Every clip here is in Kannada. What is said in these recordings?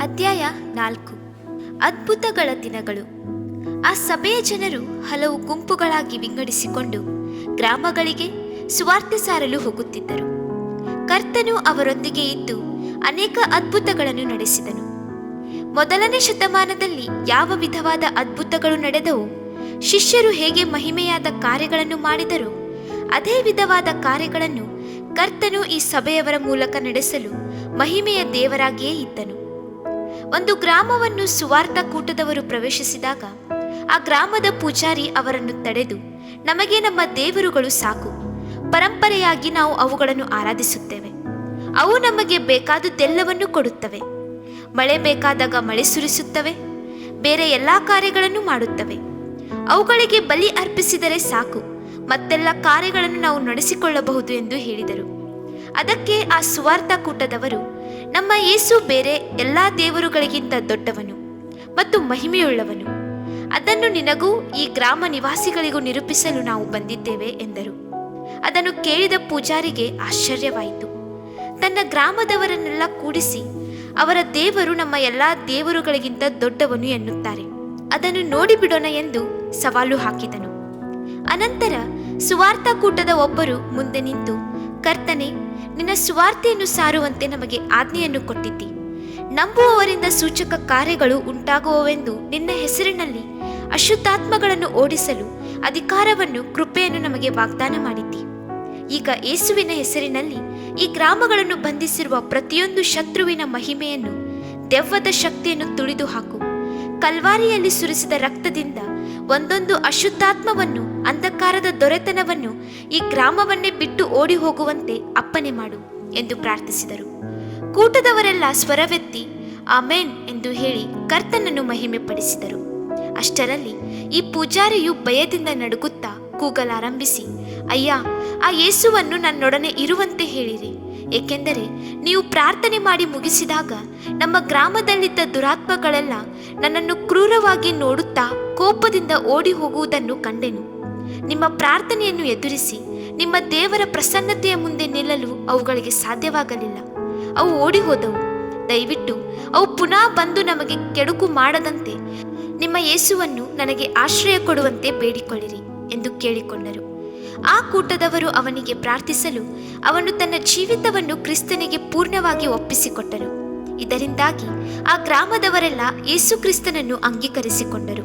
ಅಧ್ಯಾಯ 4. ಅದ್ಭುತಗಳ ದಿನಗಳು. ಆ ಸಭೆಯ ಜನರು ಹಲವು ಗುಂಪುಗಳಾಗಿ ವಿಂಗಡಿಸಿಕೊಂಡು ಗ್ರಾಮಗಳಿಗೆ ಸುವಾರ್ತೆ ಸಾರಲು ಹೋಗುತ್ತಿದ್ದರು. ಕರ್ತನು ಅವರೊಂದಿಗೆ ಇದ್ದು ಅನೇಕ ಅದ್ಭುತಗಳನ್ನು ನಡೆಸಿದನು. ಮೊದಲನೇ ಶತಮಾನದಲ್ಲಿ ಯಾವ ವಿಧವಾದ ಅದ್ಭುತಗಳು ನಡೆದವು, ಶಿಷ್ಯರು ಹೇಗೆ ಮಹಿಮೆಯಾದ ಕಾರ್ಯಗಳನ್ನು ಮಾಡಿದರು, ಅದೇ ವಿಧವಾದ ಕಾರ್ಯಗಳನ್ನು ಕರ್ತನು ಈ ಸಭೆಯವರ ಮೂಲಕ ನಡೆಸಲು ಮಹಿಮೆಯ ದೇವರಾಗಿಯೇ ಇದ್ದನು. ಒಂದು ಗ್ರಾಮವನ್ನು ಸುವಾರ್ತಾ ಕೂಟದವರು ಪ್ರವೇಶಿಸಿದಾಗ ಆ ಗ್ರಾಮದ ಪೂಜಾರಿ ಅವರನ್ನು ತಡೆದು, ನಮಗೆ ನಮ್ಮ ದೇವರುಗಳು ಸಾಕು, ಪರಂಪರೆಯಾಗಿ ನಾವು ಅವುಗಳನ್ನು ಆರಾಧಿಸುತ್ತೇವೆ, ಅವು ನಮಗೆ ಬೇಕಾದುದೆಲ್ಲವನ್ನು ಕೊಡುತ್ತವೆ, ಮಳೆ ಬೇಕಾದಾಗ ಮಳೆ ಸುರಿಸುತ್ತವೆ, ಬೇರೆ ಎಲ್ಲ ಕಾರ್ಯಗಳನ್ನು ಮಾಡುತ್ತವೆ, ಅವುಗಳಿಗೆ ಬಲಿ ಅರ್ಪಿಸಿದರೆ ಸಾಕು, ಮತ್ತೆಲ್ಲ ಕಾರ್ಯಗಳನ್ನು ನಾವು ನಡೆಸಿಕೊಳ್ಳಬಹುದು ಎಂದು ಹೇಳಿದರು. ಅದಕ್ಕೆ ಆ ಸುವಾರ್ತಾ ಕೂಟದವರು, ನಮ್ಮ ಯೇಸು ಬೇರೆ ಎಲ್ಲ ದೇವರುಗಳಿಗಿಂತ ದೊಡ್ಡವನು ಮತ್ತು ಮಹಿಮೆಯುಳ್ಳವನು, ಅದನ್ನು ನಿನಗೂ ಈ ಗ್ರಾಮ ನಿವಾಸಿಗಳಿಗೂ ನಿರೂಪಿಸಲು ನಾವು ಬಂದಿದ್ದೇವೆ ಎಂದರು. ಅದನ್ನು ಕೇಳಿದ ಪೂಜಾರಿಗೆ ಆಶ್ಚರ್ಯವಾಯಿತು. ತನ್ನ ಗ್ರಾಮದವರನ್ನೆಲ್ಲ ಕೂಡಿಸಿ, ಅವರ ದೇವರು ನಮ್ಮ ಎಲ್ಲ ದೇವರುಗಳಿಗಿಂತ ದೊಡ್ಡವನು ಎನ್ನುತ್ತಾರೆ, ಅದನ್ನು ನೋಡಿಬಿಡೋಣ ಎಂದು ಸವಾಲು ಹಾಕಿದನು. ಅನಂತರ ಸುವಾರ್ತಾ ಕೂಟದ ಒಬ್ಬರು ಮುಂದೆ ನಿಂತು, ಕರ್ತನೇ, ನಿನ್ನ ಸುವಾರ್ತೆಯನ್ನು ಸಾರುವಂತೆ ನಮಗೆ ಆಜ್ಞೆಯನ್ನು ಕೊಟ್ಟಿದ್ದಿ, ನಂಬುವವರಿಂದ ಸೂಚಕ ಕಾರ್ಯಗಳು ಉಂಟಾಗುವವೆಂದು ನಿನ್ನ ಹೆಸರಿನಲ್ಲಿ ಅಶುದ್ಧಾತ್ಮಗಳನ್ನು ಓಡಿಸಲು ಅಧಿಕಾರವನ್ನು ಕೃಪೆಯನ್ನು ನಮಗೆ ವಾಗ್ದಾನ ಮಾಡಿದ್ದಿ. ಈಗ ಯೇಸುವಿನ ಹೆಸರಿನಲ್ಲಿ ಈ ಗ್ರಾಮಗಳನ್ನು ಬಂಧಿಸಿರುವ ಪ್ರತಿಯೊಂದು ಶತ್ರುವಿನ ಮಹಿಮೆಯನ್ನು, ದೆವ್ವದ ಶಕ್ತಿಯನ್ನು ತುಳಿದು ಹಾಕು. ಕಲ್ವಾರಿಯಲ್ಲಿ ಸುರಿಸಿದ ರಕ್ತದಿಂದ ಒಂದೊಂದು ಅಶುದ್ಧಾತ್ಮವನ್ನು, ಅಂಧಕಾರದ ದೊರೆತನವನ್ನು ಈ ಗ್ರಾಮವನ್ನೇ ಬಿಟ್ಟು ಓಡಿ ಹೋಗುವಂತೆ ಅಪ್ಪಣೆ ಮಾಡು ಎಂದು ಪ್ರಾರ್ಥಿಸಿದರು. ಕೂಟದವರೆಲ್ಲ ಸ್ವರವೆತ್ತಿ ಆಮೇನ್ ಎಂದು ಹೇಳಿ ಕರ್ತನನ್ನು ಮಹಿಮೆ ಪಡಿಸಿದರು. ಅಷ್ಟರಲ್ಲಿ ಈ ಪೂಜಾರಿಯು ಭಯದಿಂದ ನಡುಗುತ್ತಾ ಕೂಗಲಾರಂಭಿಸಿ, ಅಯ್ಯ, ಆ ಯೇಸುವನ್ನು ನನ್ನೊಡನೆ ಇರುವಂತೆ ಹೇಳಿರಿ, ಏಕೆಂದರೆ ನೀವು ಪ್ರಾರ್ಥನೆ ಮಾಡಿ ಮುಗಿಸಿದಾಗ ನಮ್ಮ ಗ್ರಾಮದಲ್ಲಿದ್ದ ದುರಾತ್ಮಗಳೆಲ್ಲ ನನ್ನನ್ನು ಕ್ರೂರವಾಗಿ ನೋಡುತ್ತಾ ಕೋಪದಿಂದ ಓಡಿ ಹೋಗುವುದನ್ನು ಕಂಡೆನು. ನಿಮ್ಮ ಪ್ರಾರ್ಥನೆಯನ್ನು ಎದುರಿಸಿ ನಿಮ್ಮ ದೇವರ ಪ್ರಸನ್ನತೆಯ ಮುಂದೆ ನಿಲ್ಲಲು ಅವುಗಳಿಗೆ ಸಾಧ್ಯವಾಗಲಿಲ್ಲ. ಅವು ಓಡಿ ಹೋದವು. ದಯವಿಟ್ಟು ಅವು ಪುನಃ ಬಂದು ನಮಗೆ ಕೆಡುಕು ಮಾಡದಂತೆ ನಿಮ್ಮ ಯೇಸುವನ್ನು ನನಗೆ ಆಶ್ರಯ ಕೊಡುವಂತೆ ಬೇಡಿಕೊಳ್ಳಿರಿ ಎಂದು ಕೇಳಿಕೊಂಡರು. ಆ ಕೂಟದವರು ಅವನಿಗೆ ಪ್ರಾರ್ಥಿಸಲು ಅವನು ತನ್ನ ಜೀವಿತವನ್ನು ಕ್ರಿಸ್ತನಿಗೆ ಪೂರ್ಣವಾಗಿ ಒಪ್ಪಿಸಿಕೊಟ್ಟನು. ಇದರಿಂದಾಗಿ ಆ ಗ್ರಾಮದವರೆಲ್ಲ ಯೇಸು ಕ್ರಿಸ್ತನನ್ನು ಅಂಗೀಕರಿಸಿಕೊಂಡರು.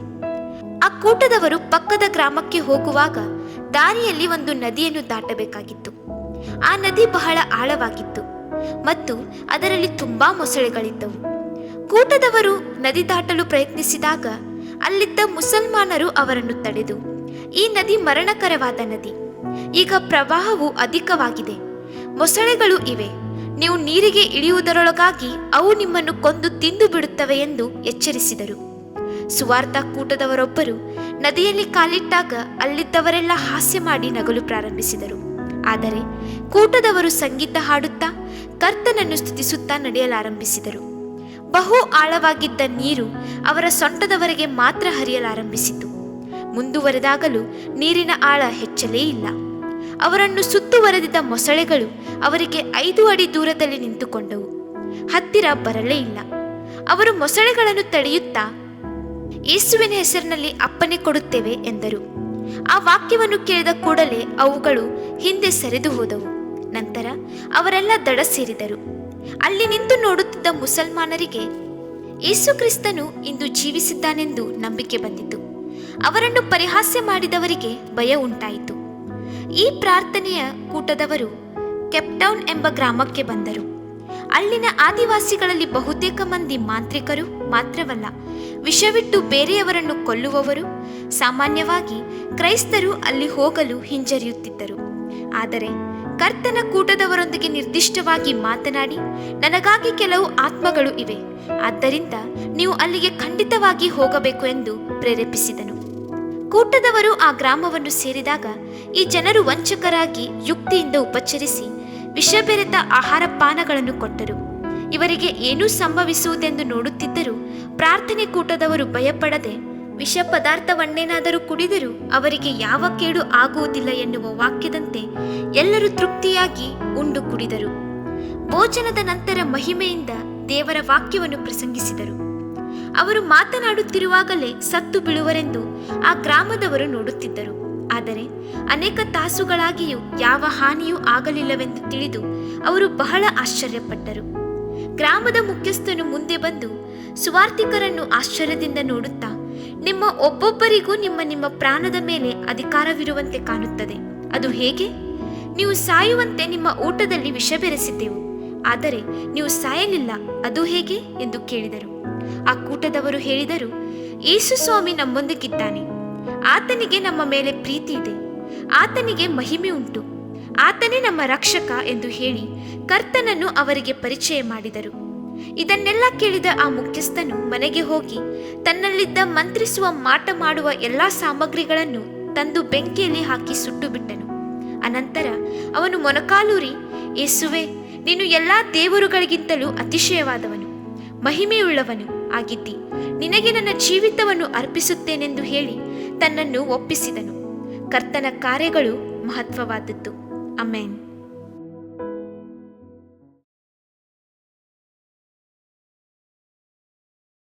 ಆ ಕೂಟದವರು ಪಕ್ಕದ ಗ್ರಾಮಕ್ಕೆ ಹೋಗುವಾಗ ದಾರಿಯಲ್ಲಿ ಒಂದು ನದಿಯನ್ನು ದಾಟಬೇಕಾಗಿತ್ತು. ಆ ನದಿ ಬಹಳ ಆಳವಾಗಿತ್ತು ಮತ್ತು ಅದರಲ್ಲಿ ತುಂಬಾ ಮೊಸಳೆಗಳಿದ್ದವು. ಕೂಟದವರು ನದಿ ದಾಟಲು ಪ್ರಯತ್ನಿಸಿದಾಗ ಅಲ್ಲಿದ್ದ ಮುಸಲ್ಮಾನರು ಅವರನ್ನು ತಡೆದು, ಈ ನದಿ ಮರಣಕರವಾದ ನದಿ, ಈಗ ಪ್ರವಾಹವು ಅಧಿಕವಾಗಿದೆ, ಮೊಸಳೆಗಳು ಇವೆ, ನೀವು ನೀರಿಗೆ ಇಳಿಯುವುದರೊಳಗಾಗಿ ಅವು ನಿಮ್ಮನ್ನು ಕೊಂದು ತಿಂದು ಬಿಡುತ್ತವೆ ಎಂದು ಎಚ್ಚರಿಸಿದರು. ಸುವಾರ್ತಾ ಕೂಟದವರೊಬ್ಬರು ನದಿಯಲ್ಲಿ ಕಾಲಿಟ್ಟಾಗ ಅಲ್ಲಿದ್ದವರೆಲ್ಲ ಹಾಸ್ಯ ಮಾಡಿ ನಗಲು ಪ್ರಾರಂಭಿಸಿದರು. ಆದರೆ ಕೂಟದವರು ಸಂಗೀತ ಹಾಡುತ್ತಾ ಕರ್ತನನ್ನು ಸ್ತುತಿಸುತ್ತಾ ನಡೆಯಲಾರಂಭಿಸಿದರು. ಬಹು ಆಳವಾಗಿದ್ದ ನೀರು ಅವರ ಸೊಂಟದವರೆಗೆ ಮಾತ್ರ ಹರಿಯಲಾರಂಭಿಸಿತು. ಮುಂದುವರೆದಾಗಲೂ ನೀರಿನ ಆಳ ಹೆಚ್ಚಲೇ ಇಲ್ಲ. ಅವರನ್ನು ಸುತ್ತುವರೆದಿದ್ದ ಮೊಸಳೆಗಳು ಅವರಿಗೆ 5 ಅಡಿ ದೂರದಲ್ಲಿ ನಿಂತುಕೊಂಡವು, ಹತ್ತಿರ ಬರಲೇ ಇಲ್ಲ. ಅವರು ಮೊಸಳೆಗಳನ್ನು ತಡೆಯುತ್ತಾ, ಯೇಸುವಿನ ಹೆಸರಿನಲ್ಲಿ ಅಪ್ಪಣೆ ಕೊಡುತ್ತೇವೆ ಎಂದರು. ಆ ವಾಕ್ಯವನ್ನು ಕೇಳಿದ ಕೂಡಲೇ ಅವುಗಳು ಹಿಂದೆ ಸರಿದು ಹೋದವು. ನಂತರ ಅವರೆಲ್ಲ ದಡ ಸೇರಿದರು. ಅಲ್ಲಿ ನಿಂತು ನೋಡುತ್ತಿದ್ದ ಮುಸಲ್ಮಾನರಿಗೆ ಯೇಸು ಕ್ರಿಸ್ತನು ಇಂದು ಜೀವಿಸಿದ್ದಾನೆಂದು ನಂಬಿಕೆ ಬಂದಿತು. ಅವರನ್ನು ಪರಿಹಾಸ್ಯ ಮಾಡಿದವರಿಗೆ ಭಯ ಉಂಟಾಯಿತು. ಈ ಪ್ರಾರ್ಥನೆಯ ಕೂಟದವರು ಕೇಪ್ಟೌನ್ ಎಂಬ ಗ್ರಾಮಕ್ಕೆ ಬಂದರು. ಅಲ್ಲಿನ ಆದಿವಾಸಿಗಳಲ್ಲಿ ಬಹುತೇಕ ಮಂದಿ ಮಾಂತ್ರಿಕರು ಮಾತ್ರವಲ್ಲ, ವಿಷವಿಟ್ಟು ಬೇರೆಯವರನ್ನು ಕೊಲ್ಲುವವರು. ಸಾಮಾನ್ಯವಾಗಿ ಕ್ರೈಸ್ತರು ಅಲ್ಲಿ ಹೋಗಲು ಹಿಂಜರಿಯುತ್ತಿದ್ದರು. ಆದರೆ ಕರ್ತನ ಕೂಟದವರೊಂದಿಗೆ ನಿರ್ದಿಷ್ಟವಾಗಿ ಮಾತನಾಡಿ, ನನಗಾಗಿ ಕೆಲವು ಆತ್ಮಗಳು ಇವೆ, ಆದ್ದರಿಂದ ನೀವು ಅಲ್ಲಿಗೆ ಖಂಡಿತವಾಗಿ ಹೋಗಬೇಕು ಎಂದು ಪ್ರೇರೇಪಿಸಿದನು. ಕೂಟದವರು ಆ ಗ್ರಾಮವನ್ನು ಸೇರಿದಾಗ ಈ ಜನರು ವಂಚಕರಾಗಿ ಯುಕ್ತಿಯಿಂದ ಉಪಚರಿಸಿ ವಿಷಬೆರೆತ ಆಹಾರ ಪಾನಗಳನ್ನು ಕೊಟ್ಟರು. ಇವರಿಗೆ ಏನೂ ಸಂಭವಿಸುವುದೆಂದು ನೋಡುತ್ತಿದ್ದರೂ ಪ್ರಾರ್ಥನೆ ಕೂಟದವರು ಭಯಪಡದೆ, ವಿಷ ಪದಾರ್ಥವನ್ನೇನಾದರೂ ಕುಡಿದರೂ ಅವರಿಗೆ ಯಾವ ಕೇಡು ಆಗುವುದಿಲ್ಲ ಎನ್ನುವ ವಾಕ್ಯದಂತೆ ಎಲ್ಲರೂ ತೃಪ್ತಿಯಾಗಿ ಉಂಡು ಕುಡಿದರು. ಭೋಜನದ ನಂತರ ಮಹಿಮೆಯಿಂದ ದೇವರ ವಾಕ್ಯವನ್ನು ಪ್ರಸಂಗಿಸಿದರು. ಅವರು ಮಾತನಾಡುತ್ತಿರುವಾಗಲೇ ಸತ್ತು ಬೀಳುವರೆಂದು ಆ ಗ್ರಾಮದವರು ನೋಡುತ್ತಿದ್ದರು. ಆದರೆ ಅನೇಕ ತಾಸುಗಳಾಗಿಯೂ ಯಾವ ಹಾನಿಯೂ ಆಗಲಿಲ್ಲವೆಂದು ತಿಳಿದು ಅವರು ಬಹಳ ಆಶ್ಚರ್ಯಪಟ್ಟರು. ಗ್ರಾಮದ ಮುಖ್ಯಸ್ಥನು ಮುಂದೆ ಬಂದು ಸುವಾರ್ತಿಕರನ್ನು ಆಶ್ಚರ್ಯದಿಂದ ನೋಡುತ್ತಾ, ನಿಮ್ಮ ಒಬ್ಬೊಬ್ಬರಿಗೂ ನಿಮ್ಮ ಪ್ರಾಣದ ಮೇಲೆ ಅಧಿಕಾರವಿರುವಂತೆ ಕಾಣುತ್ತದೆ. ಅದು ಹೇಗೆ? ನೀವು ಸಾಯುವಂತೆ ನಿಮ್ಮ ಊಟದಲ್ಲಿ ವಿಷ ಬೆರೆಸಿದ್ದೆವು, ಆದರೆ ನೀವು ಸಾಯಲಿಲ್ಲ, ಅದು ಹೇಗೆ ಎಂದು ಕೇಳಿದರು. ಆ ಕೂಟದವರು ಹೇಳಿದರು, ಯೇಸು ಸ್ವಾಮಿ ನಮ್ಮೊಂದಿಗಿದ್ದಾನೆ. ಆತನಿಗೆ ನಮ್ಮ ಮೇಲೆ ಪ್ರೀತಿ ಇದೆ. ಆತನಿಗೆ ಮಹಿಮೆ ಉಂಟು. ಆತನೇ ನಮ್ಮ ರಕ್ಷಕ ಎಂದು ಹೇಳಿ ಕರ್ತನನ್ನು ಅವರಿಗೆ ಪರಿಚಯ ಮಾಡಿದರು. ಇದನ್ನೆಲ್ಲ ಕೇಳಿದ ಆ ಮುಖ್ಯಸ್ಥನು ಮನೆಗೆ ಹೋಗಿ ತನ್ನಲ್ಲಿದ್ದ ಮಂತ್ರಿಸುವ ಮಾಟ ಮಾಡುವ ಎಲ್ಲಾ ಸಾಮಗ್ರಿಗಳನ್ನು ತಂದು ಬೆಂಕಿಯಲ್ಲಿ ಹಾಕಿ ಸುಟ್ಟು ಬಿಟ್ಟನು. ಅನಂತರ ಅವನು ಮೊಣಕಾಲೂರಿ, ಯೇಸುವೆ, ನೀನು ಎಲ್ಲಾ ದೇವರುಗಳಿಗಿಂತಲೂ ಅತಿಶಯವಾದವನು, ಮಹಿಮೆಯುಳ್ಳವನು ಆಗಿದ್ದಿ. ನಿನಗೆ ನನ್ನ ಜೀವಿತವನ್ನು ಅರ್ಪಿಸುತ್ತೇನೆಂದು ಹೇಳಿ ತನ್ನನ್ನು ಒಪ್ಪಿಸಿದನು. ಕರ್ತನ ಕಾರ್ಯಗಳು ಮಹತ್ವವಾದದ್ದು. ಆಮೆನ್.